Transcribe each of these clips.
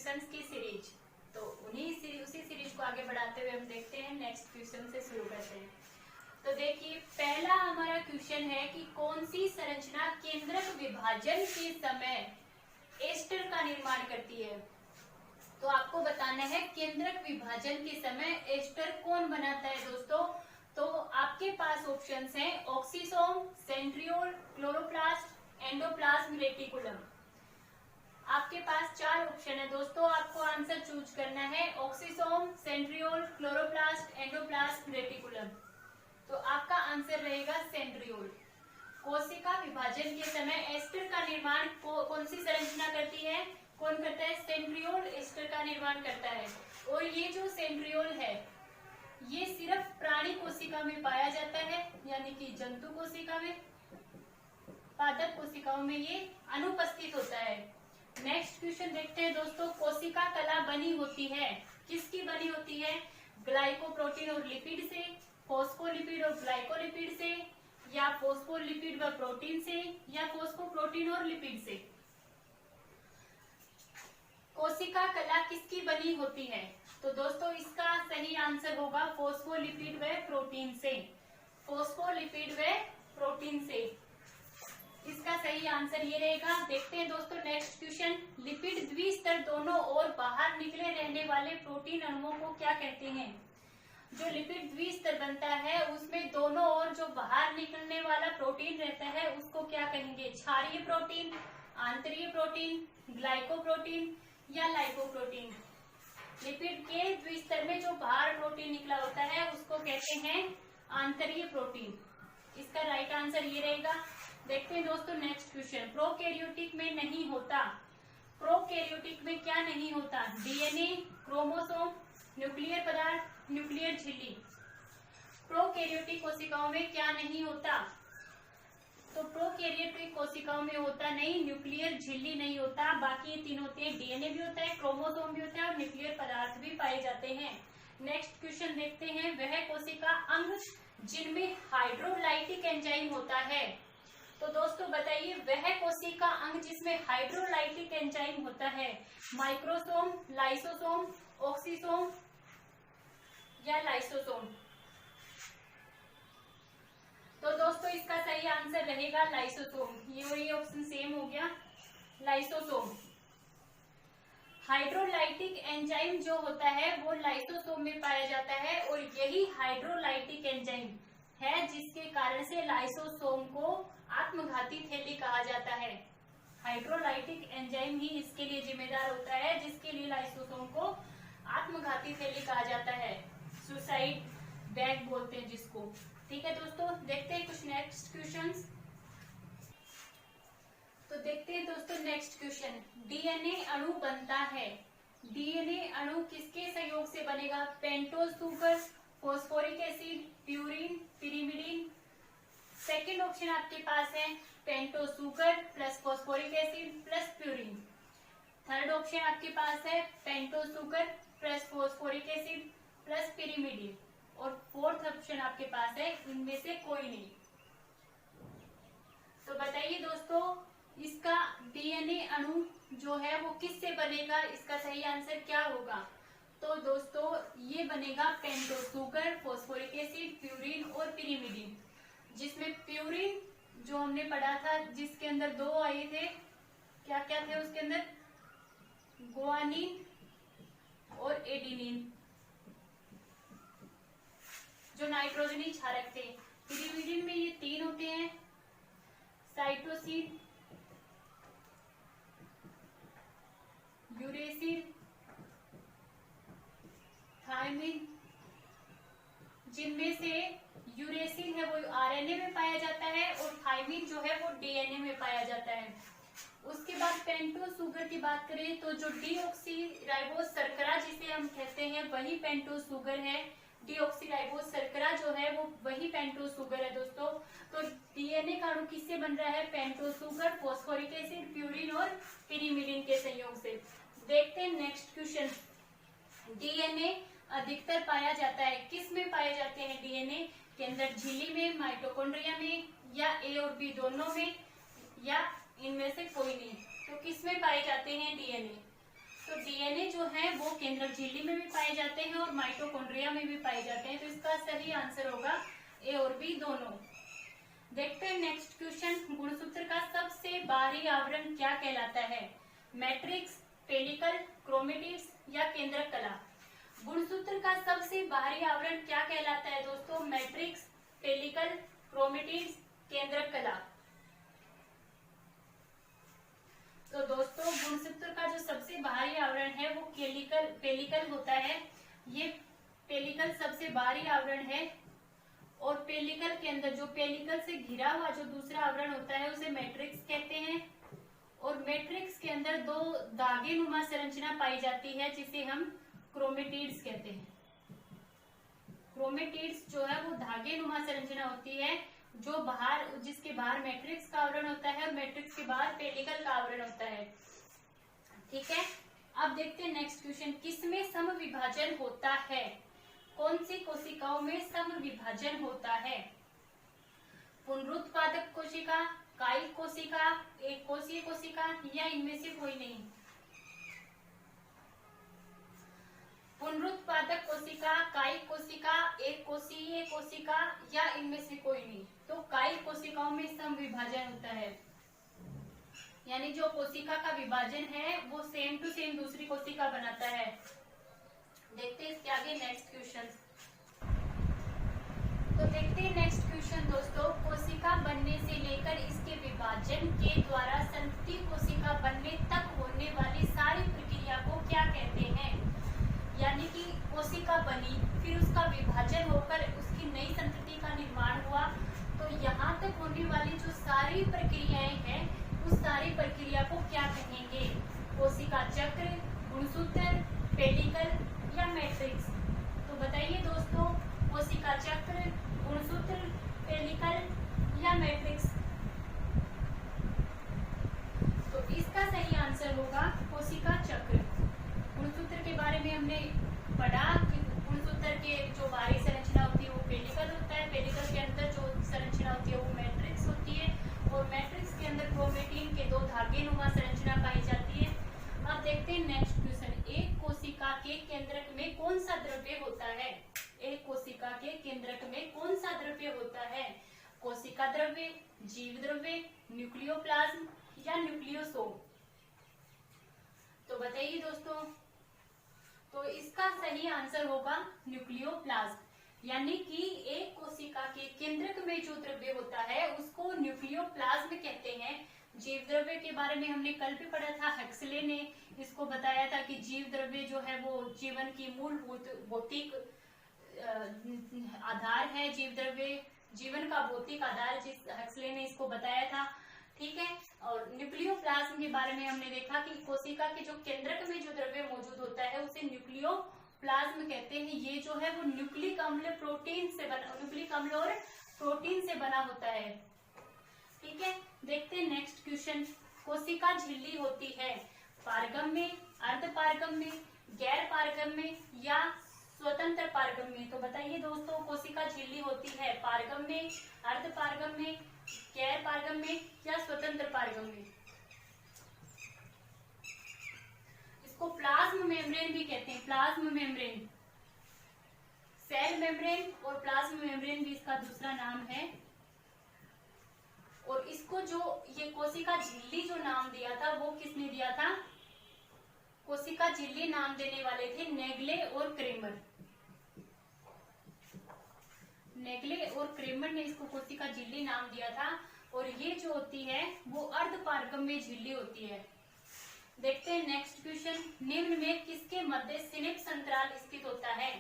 Questions की series. तो उसी सीरीज को आगे बढ़ाते हुए हम देखते हैं, नेक्स्ट क्वेश्चन से शुरू करते हैं। तो देखिए, पहला हमारा क्वेश्चन है कि कौन सी संरचना केंद्रक विभाजन के समय एस्टर का निर्माण करती है। तो आपको बताना है केंद्रक विभाजन के समय एस्टर कौन बनाता है दोस्तों। तो आपके पास ऑप्शंस हैं oxysome, centriole, chloroplast, endoplasm, reticulum. आपके पास 4 ऑप्शन है दोस्तों, आपको आंसर चूज करना है oxysome, centriole, chloroplast, endoplasm, reticulum. तो आपका आंसर रहेगा सेंट्रियोल। कोशिका विभाजन के समय एस्टर का निर्माण कौन सी संरचना करती है, कौन करता है, सेंट्रियोल एस्टर का निर्माण करता है। और ये जो सेंट्रियोल है ये सिर्फ प्राणी कोशिका में पाया जाता है, यानी कि जंतु कोशिका में, पादप कोशिकाओं में ये अनुपस्थित होता है। नेक्स्ट क्वेश्चन देखते हैं दोस्तों, कोशिका कला बनी होती है, किसकी बनी होती है, ग्लाइकोप्रोटीन और लिपिड से, फॉस्फोलिपिड और ग्लाइकोलिपिड से, या फॉस्फोलिपिड व प्रोटीन से, या फॉस्फोप्रोटीन और लिपिड से। कोशिका कला किसकी बनी होती है। तो दोस्तों इसका सही आंसर होगा फॉस्फोलिपिड व प्रोटीन से, फॉस्फोलिपिड व प्रोटीन से। इसका सही आंसर ये रहेगा। देखते हैं दोस्तों नेक्स्ट क्वेश्चन, लिपिड द्विस्तर दोनों ओर बाहर निकले रहने वाले प्रोटीन अणुओं को क्या कहते हैं। जो लिपिड द्विस्तर बनता है उसमें दोनों ओर जो बाहर निकलने वाला प्रोटीन रहता है उसको क्या कहेंगे, क्षारीय प्रोटीन, आंतरीय प्रोटीन, ग्लाइकोप्रोटीन या लाइकोप्रोटीन। लिपिड के द्विस्तर में जो बाहर प्रोटीन निकला होता है उसको कहते हैं आंतरीय प्रोटीन। इसका राइट आंसर ये रहेगा। देखते हैं दोस्तों नेक्स्ट क्वेश्चन, प्रोकैरियोटिक में नहीं होता। प्रोकैरियोटिक में क्या नहीं होता, डीएनए, क्रोमोसोम, न्यूक्लियर पदार्थ, न्यूक्लियर झिल्ली। प्रोकैरियोटिक कोशिकाओं में क्या नहीं होता, तो प्रोकैरियोटिक कोशिकाओं में होता नहीं, न्यूक्लियर झिल्ली नहीं होता, बाकी ये 3 होते हैं, डीएनए भी होता है, क्रोमोसोम भी होता है और न्यूक्लियर पदार्थ भी पाए जाते हैं। नेक्स्ट क्वेश्चन देखते हैं, वह कोशिका अंग जिनमें हाइड्रोलाइटिक एंजाइम होता है। तो दोस्तों बताइए वह कोशिका अंग जिसमें हाइड्रोलाइटिक एंजाइम होता है, माइक्रोसोम, लाइसोसोम, ऑक्सीसोम या लाइसोसोम। तो दोस्तों इसका सही आंसर रहेगा लाइसोसोम। ये ऑप्शन सेम हो गया, लाइसोसोम। हाइड्रोलाइटिक एंजाइम जो होता है वो लाइसोसोम में पाया जाता है और यही हाइड्रोलाइटिक एंजाइम है जिसके कारण से लाइसोसोम को आत्मघाती थैली कहा जाता है। हाइड्रोलाइटिक एंजाइम ही इसके लिए जिम्मेदार होता है जिसके लिए लाइसोसोम को आत्मघाती थैली कहा जाता है, सुसाइड बैग बोलते हैं जिसको। ठीक है दोस्तों, देखते हैं कुछ नेक्स्ट क्वेश्चंस। तो देखते हैं दोस्तों नेक्स्ट क्वेश्चन, डीएनए अणु बनता है, डीएनए अणु किसके सहयोग से बनेगा, pentose sugar, phosphoric acid, purine, pyrimidine. Second option आपके पास है pentose sugar plus phosphoric acid plus purine. Third option आपके पास है pentose sugar plus phosphoric acid plus pyrimidine. और फोर्थ ऑप्शन आपके पास है इनमें से कोई नहीं। तो बताइए दोस्तों इसका डीएनए अणु जो है वो किससे बनेगा, इसका सही आंसर क्या होगा। तो दोस्तों ये बनेगा pentose sugar, phosphoric acid, purine और पिरिमिडिन। जिसमें प्यूरिन जो हमने पढ़ा था जिसके अंदर 2 आए थे, क्या क्या थे उसके अंदर, गुआनिन और एडिनिन जो नाइट्रोजनी क्षारक थे। पिरिमिडिन में ये 3 होते हैं, साइटोसिन, यूरेसिल, थायमिन। जिनमें से यूरेसिल है वो आरएनए में पाया जाता है और थायमिन जो है वो डीएनए में पाया जाता है। उसके बाद पेंटोज सुगर की बात करें तो जो डीऑक्सीराइबोज शर्करा जिसे हम कहते हैं वही पेंटोज सुगर है। डीऑक्सीराइबोज शर्करा जो है वो वही पेंटोज सुगर है दोस्तों। तो डीएनए का अणु किससे बन रहा है, pentose sugar, phosphoric acid, purine और पिरिमिडिन के संयोग से। देखते हैं नेक्स्ट क्वेश्चन, डीएनए अधिकतर पाया जाता है, किस में पाए जाते हैं डीएनए के अंदर, झिल्ली में, माइटोकॉन्ड्रिया में या ए और बी दोनों में या इनमें से कोई नहीं। तो किस में पाए जाते हैं डीएनए, तो डीएनए जो है वो केंद्रक झिल्ली में भी पाए जाते हैं और माइटोकॉन्ड्रिया में भी पाए जाते हैं। तो इसका सही आंसर होगा ए और बी दोनों। देखते हैं नेक्स्ट क्वेश्चन। गुणसूत्र का सबसे बाहरी आवरण क्या कहलाता है? मैट्रिक्स, पेलिकल, क्रोमेटिड्स या केंद्रक कला? गुणसूत्र का सबसे बाहरी आवरण क्या कहलाता है दोस्तों? मैट्रिक्स, पेलिकल, क्रोमेटिड्स, केंद्रक कला। तो दोस्तों गुणसूत्र का जो सबसे बाहरी आवरण है वो पेलिकल होता है। ये पेलिकल सबसे बाहरी आवरण है और पेलिकल के अंदर जो पेलिकल से घिरा हुआ जो दूसरा आवरण होता है उसे मैट्रिक्स कहते हैं। और मैट्रिक्स के अंदर दो धागे नुमा संरचना पाई जाती है जिसे हम क्रोमेटिड्स कहते हैं। क्रोमेटिड्स जो है वो धागे नुमा संरचना होती है जो जिसके बाहर मैट्रिक्स का आवरण होता है और मैट्रिक्स के बाहर पेलिकल का आवरण होता है। ठीक है, अब देखते हैं नेक्स्ट क्वेश्चन। किसमें सम विभाजन होता है? कौन सी कोशिकाओं में सम विभाजन होता है? पुनरुत्पादक कोशिका, कायिक कोशिका, एक कोशीय कोशिका या इनमें से कोई नहीं? पुनरुत्पादक कोशिका, कायिक कोशिका, एक कोशीय कोशिका या इनमें से कोई नहीं? तो कायिक कोशिकाओं में सम विभाजन होता है, यानी जो कोशिका का विभाजन है वो सेम टू सेम दूसरी कोशिका बनाता है। देखते हैं इसके आगे नेक्स्ट क्वेश्चन। तो देखते हैं नेक्स्ट क्वेश्चन दोस्तों। कोशिका बनने से लेकर इसके विभाजन के द्वारा संतति कोशिका बनने तक होने वाली सारी प्रक्रिया को क्या कहते हैं? यानी कि कोशिका बनी, फिर उसका विभाजन होकर उसकी नई संतति का निर्माण हुआ, तो यहाँ तक होने वाली जो सारी प्रक्रियाएं हैं उस सारी प्रक्रिया को क्या कहेंगे? कोशिका चक्र, गुणसूत्र, पेलिकल या मैट्रिक्स? तो बताइए दोस्तों, कोशिका चक्र, गुणसूत्र, पेलिकल या मैट्रिक्स? तो इसका सही आंसर होगा कोशिका चक्र। गुणसूत्र के बारे में हमने पढ़ा कि गुणसूत्र के जो बाहरी संरचना होती है वो पेलिकल होता है, पेलिकल के अंदर जो संरचना होती है वो मैट्रिक्स होती है और मैट्रिक्स के अंदर क्रोमेटिन के दो धागे नुमा संरचना पाई जाती है। अब देखते हैं नेक्स्ट क्वेश्चन। एक कोशिका के केंद्रक में कौन सा द्रव्य होता है? एक कोशिका के केंद्रक में कौन सा द्रव्य होता है? कोशिका द्रव्य, जीव द्रव्य, न्यूक्लियोप्लाज्म या न्यूक्लियोसोम? तो बताइए दोस्तों। तो इसका सही आंसर होगा न्यूक्लियोप्लाज्म, यानी कि एक कोशिका के केंद्रक में जो द्रव्य होता है उसको न्यूक्लियोप्लाज्म कहते हैं। जीव द्रव्य के बारे में हमने कल भी पढ़ा था, हक्सले ने इसको बताया था कि जीव द्रव्य जो है वो जीवन की मूलभूत भौतिक आधार है। जीव द्रव्य जीवन का भौतिक आधार, जिस हक्सले ने इसको बताया था। ठीक है, और न्यूक्लियोप्लाज्म के बारे में हमने देखा कि कोशिका के जो केंद्रक में जो द्रव्य मौजूद होता है उसे न्यूक्लियोप्लाज्म कहते हैं। ये जो है वो न्यूक्लिक अम्ल और प्रोटीन से बना होता है। ठीक है, देखते हैं नेक्स्ट क्वेश्चन। कोशिका झिल्ली होती है पारगम में, अर्ध पारगम में, गैर पारगम में या स्वतंत्र पारगम में? तो बताइए दोस्तों, कोशिका झिल्ली होती है पारगम में, अर्ध पारगम में, गैर पारगम में या स्वतंत्र पारगम में? इसको प्लाज्म मेम्ब्रेन भी कहते हैं। प्लाज्म मेम्ब्रेन, सेल मेम्ब्रेन और प्लाज्म मेम्ब्रेन भी इसका दूसरा नाम है। और इसको जो ये कोशिका झिल्ली जो नाम दिया था वो किसने दिया था? कोशिका झिल्ली नाम देने वाले थे नेगले और क्रेमर। नेगले और क्रेमर ने इसको कोशिका झिल्ली नाम दिया था। और ये जो होती है वो अर्ध पारगम में झिल्ली होती है। देखते हैं नेक्स्ट क्वेश्चन। निम्न में किसके मध्य सिनेप्स अंतराल स्थित होता है?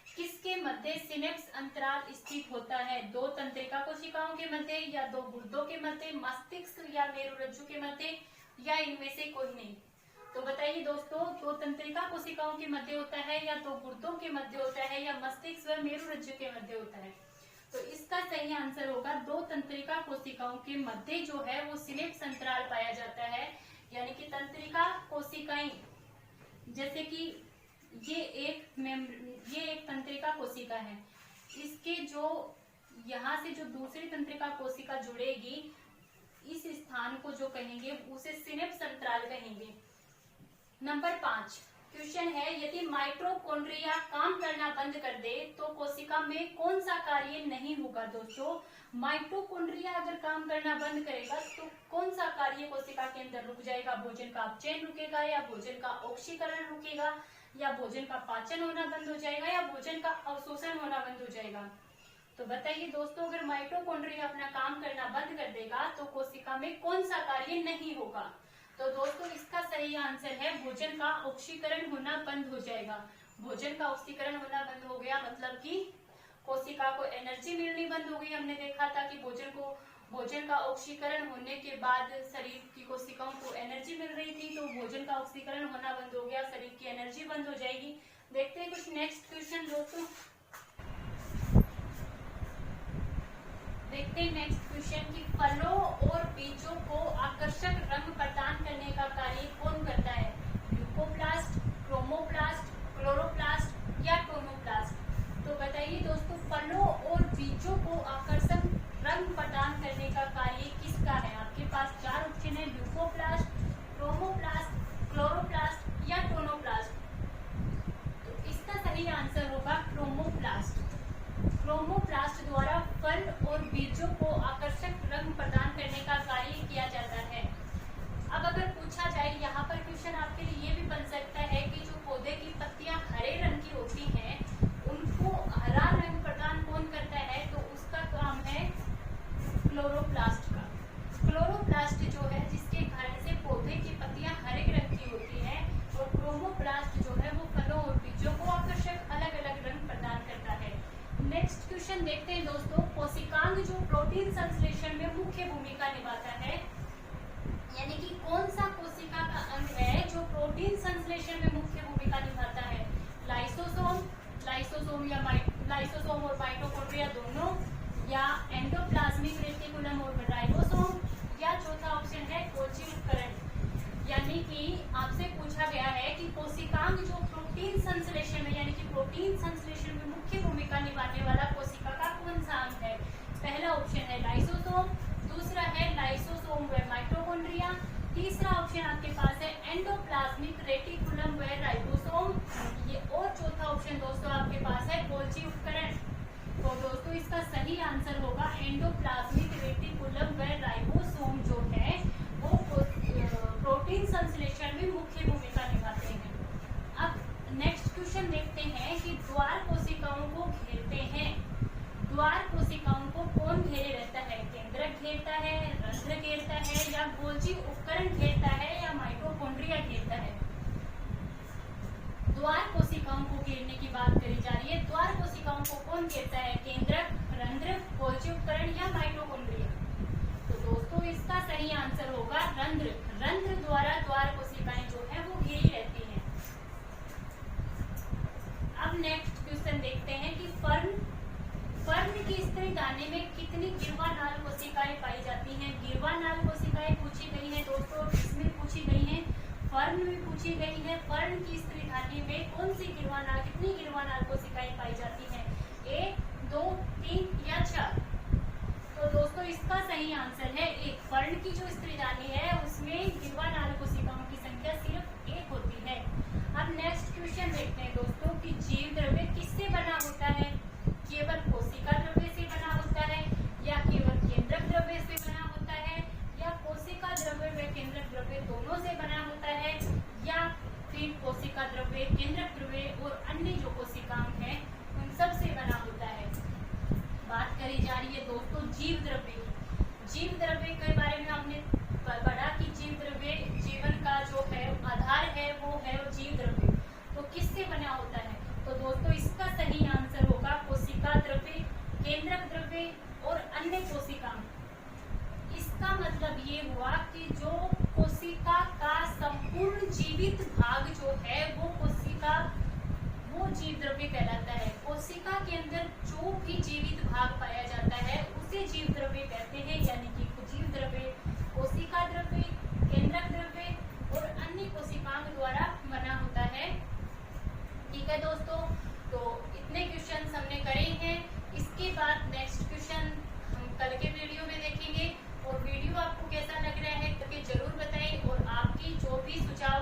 किसके मध्य सिनेप्स अंतराल स्थित होता है? दो तंत्रिका कोशिकाओं के मध्य या दो गुर्दों के मध्य, मस्तिष्क या मेरुरज्जु के मध्य या इनमें से कोई नहीं? तो बताइए दोस्तों, दो तंत्रिका कोशिकाओं के मध्य होता है या दो गुर्दों के मध्य होता है या मस्तिष्क व मेरुरज्जु के मध्य होता है? तो इसका सही आंसर होगा दो तंत्रिका कोशिकाओं के मध्य जो है वो सिनेप्स अंतराल पाया जाता है। यानी कि तंत्रिका कोशिकाएं, जैसे कि ये एक तंत्रिका कोशिका है, इसके जो यहाँ से जो दूसरी तंत्रिका कोशिका जुड़ेगी इस स्थान को जो कहेंगे उसे सिनेप्स अंतराल कहेंगे। नंबर 5, क्वेश्चन है, यदि माइटोकॉन्ड्रिया काम करना बंद कर दे तो कोशिका में कौन सा कार्य नहीं होगा। दोस्तों, माइटोकॉन्ड्रिया अगर काम करना बंद करेगा तो कौन सा कार्य कोशिका के अंदर रुक जाएगा। भोजन का अपचयन रुकेगा, या भोजन का ऑक्सीकरण रुकेगा, या भोजन का पाचन होना बंद हो जाएगा, या भोजन का अवशोषण होना बंद हो जाएगा। तो बताइए दोस्तों, अगर माइटोकॉन्ड्रिया अपना काम करना बंद कर देगा तो कोशिका में कौन सा कार्य नहीं होगा। तो दोस्तों, इसका सही आंसर है भोजन का ऑक्सीकरण होना बंद हो जाएगा। भोजन का ऑक्सीकरण होना बंद हो गया मतलब कि कोशिका को एनर्जी मिलनी बंद हो गई। हमने देखा था कि भोजन का ऑक्सीकरण होने के बाद शरीर की कोशिकाओं को एनर्जी मिल रही थी, तो भोजन का ऑक्सीकरण होना बंद हो गया, शरीर की एनर्जी बंद हो जाएगी। देखते हैं कुछ नेक्स्ट क्वेश्चन दोस्तों। देखते हैं नेक्स्ट क्वेश्चन कि फलों और बीजों को आकर्षक रंग प्रदान करने का कार्य कौन करता है। ल्यूकोप्लास्ट, क्रोमोप्लास्ट, क्लोरोप्लास्ट या टोनोप्लास्ट। तो बताइए दोस्तों, फलों और बीजों को आकर्षक रंग प्रदान करने का कार्य किसका है। आपके पास 4 ऑप्शन है, ल्यूकोप्लास्ट, क्रोमोप्लास्ट, क्लोरोप्लास्ट या टोनोप्लास्ट। तो इसका सही आंसर होगा क्रोमोप्लास्ट। क्रोमोप्लास्ट द्वारा फल और बीजों को आकर्षक रंग प्रदान करने का कार्य किया जाता है। अब अगर पूछा जाए, यहाँ पर क्वेश्चन आपके लिए ये भी बन सकता है कि जो पौधे की पत्तियां हरे रंग की होती हैं, उनको हरा रंग प्रदान कौन करता है। तो उसका काम है क्लोरोप्लास्ट का। क्लोरोप्लास्ट जो है, जिसके कारण से पौधे की पत्तियां हरे रंग की होती है, और क्रोमोप्लास्ट जो है वो फलों और बीजों को आकर्षक अलग अलग रंग प्रदान करता है। नेक्स्ट क्वेश्चन देखते हैं दोस्तों, कोशिकांग जो प्रोटीन संश्लेषण में मुख्य भूमिका निभाता है, यानी कि कौन सा कोशिका का अंग है जो प्रोटीन संश्लेषण में मुख्य भूमिका निभाता है। लाइसोसोम और माइटोकॉन्ड्रिया दोनों, या एंडोप्लाज्मिक रेटिकुलम और राइबोसोम, या चौथा ऑप्शन है गोल्जी उपकरण। यानी कि आपसे पूछा गया है कि कोशिकांग जो प्रोटीन संश्लेषण में, यानी कि प्रोटीन संश्लेषण में मुख्य भूमिका निभाने वाला कोशिका का कौन सा अंग है। पहला ऑप्शन है लाइसोसोम, दूसरा है लाइसोसोम व माइटोकॉन्ड्रिया, तीसरा ऑप्शन आपके पास है एंडोप्लाज्मिक रेटिकुलम व राइबोसोम, ये और चौथा ऑप्शन दोस्तों आपके पास है गोल्जी उपकरण। तो दोस्तों, इसका सही आंसर होगा एंडोप्लाज्मिक रेटिकुलम व राइबोसोम जो है वो प्रोटीन संश्लेषण में मुख्य भूमिका निभाते हैं। अब नेक्स्ट क्वेश्चन देखते हैं कि द्वार कोशिकाओं को घेरते हैं। द्वार कोशिकाओं को कौन घेरे रहता है। केंद्रक घेरता है, रंध्र घेरता है, या गोल्जी उपकरण घेरता है, या माइटोकॉन्ड्रिया घेरता है। द्वार कोशिकाओं को घेरने की बात करी जा रही है। द्वार कोशिकाओं को कौन घेरता है। केंद्रक, रंध्र, गोल्जी उपकरण या माइटोकॉन्ड्रिया। तो दोस्तों, इसका सही आंसर होगा रंध्र। रंध्र द्वारा द्वार कोशिकाएं जो है वो घेरी रहती हैं। अब नेक्स्ट क्वेश्चन देखते हैं कि फर्न की स्त्री दाने में कितनी गिरवानाल कोशिकाएं पाई जाती हैं। गिरवानाल कोशिकाएं पूछी गई हैं दोस्तों, इसमें पूछी गई हैं, फर्न में पूछी गई है। फर्न की स्त्री दाने में कौन सी कितनी गिरवानाल कोशिकाएं पाई जाती हैं। 1, 2, 3 या 4। तो दोस्तों, इसका सही आंसर है 1। फर्न की जो स्त्रीदानी है उसमें गिरवानाल कोशिकाओं की संख्या सिर्फ 1 होती है। अब नेक्स्ट क्वेश्चन देखते हैं दोस्तों कि जीव द्रव्य किससे बना होता है। केवल कोशिका द्रव्य से बना होता है, या केवल केंद्रक द्रव्य से बना होता है, या कोशिका द्रव्य व केंद्रक द्रव्य दोनों से बना होता है, या फिर कोशिका द्रव्य, केंद्रक द्रव्य और अन्य जो कोशिकांग हैं उन सब से बना होता है। बात करी जा रही है दोस्तों जीव द्रव्य की। जीव द्रव्य के बारे में हमने पढ़ा कि जीव द्रव्य जीवन का जो है आधार है वो है जीव द्रव्य। तो किससे बना होता है। तो दोस्तों, इसका सही आंसर होगा कोशिका द्रव्य, केंद्रक द्रव्य और अन्य कोशिकांग। इसका मतलब ये हुआ कि जो कोशिका का संपूर्ण जीवित भाग जो है वो जीव द्रव्य कहलाता है। कोशिका के अंदर जो भी जीवित भाग पाया जाता है उसे जीव द्रव्य कहते हैं। यानी कि जीव द्रव्य कोशिका द्रव्य, केंद्रक द्रव्य और अन्य कोशिकांग द्वारा बना होता है। ठीक है दोस्तों, तो इतने क्वेश्चन हमने करे हैं। इसके बाद नेक्स्ट क्वेश्चन हम कल के वीडियो में देखेंगे। और वीडियो आपको कैसा लग रहा है करके जरूर बताएं, और आपकी जो भी सुझाव